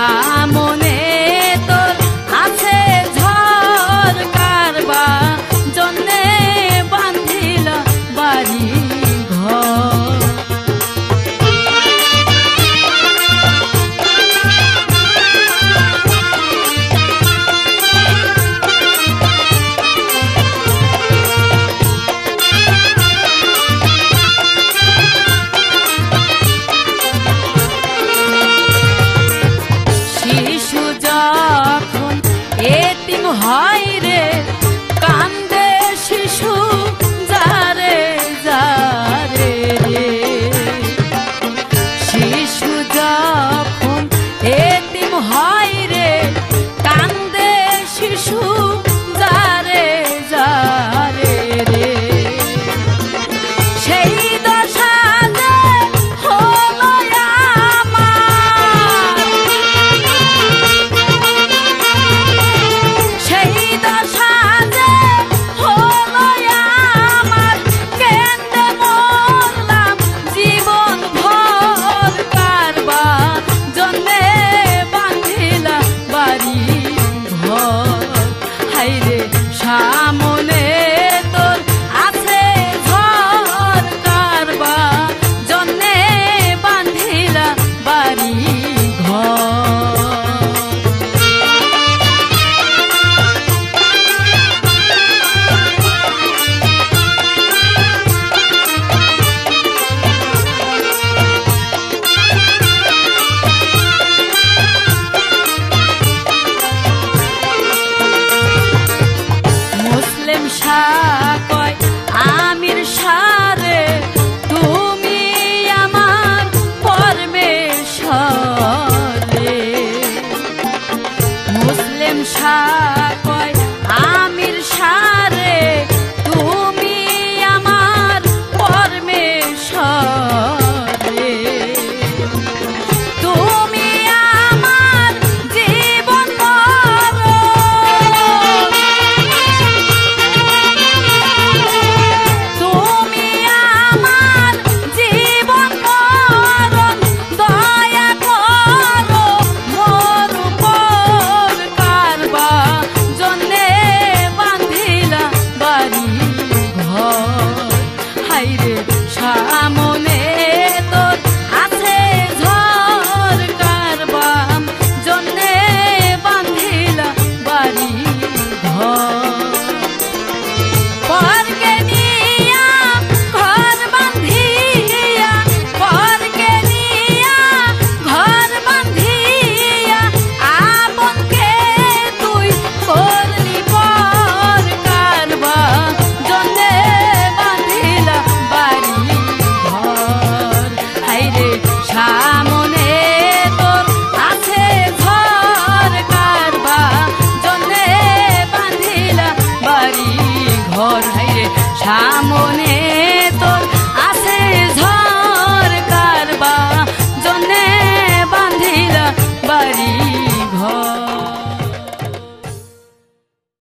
সামনে তোর আছে ঝড় কারবা জন্যে বান্ধিল বাড়ি ঘর। হয় রে কান্দে শিশু যারে যারে রে, শিশু যখন এতিম হয় রে কান্দে শিশু যারে যারে রে, সেই দশা যে হলো আমার, সেই দশা যে হলো আমার, কেঁদে মরলাম জীবন ভর কারবা জন্যে বান্ধিলা বাড়ি ঘর। হাইরে সামনে তোর আছে ঝড় কারবা জন্যে বান্ধিলা বাড়ি ঘর। মুসলিম শাহ কয় আমির শাহরে তুমি আমার পরমেশ্বর রে, মুসলিম শাহ কয় আমির শাহরে তুমি আমার পরমেশ্বর রে, তুমি আমার জীবন মরণ, তুমি আমার জীবন মরণ, দয়া করো মোর উপর কারবা জন্যে বান্ধিলা বাড়ি ঘর। হাইরে সামনে তোর আছে ঝড় কারবা জন্যে বান্ধিলা বাড়ি ঘর। পরকে নিয়া ঘর বান্ধিয়া, পরকে নিয়া ঘর বান্ধিয়া, আপনকে তুই করলি পর কারবা জন্যে বান্ধিলা বাড়ি ঘর। হাইরে সামনে তোর আছে ঝড় কারবা জন্যে বান্ধিলা বাড়ি ঘর। হাইরে সামনে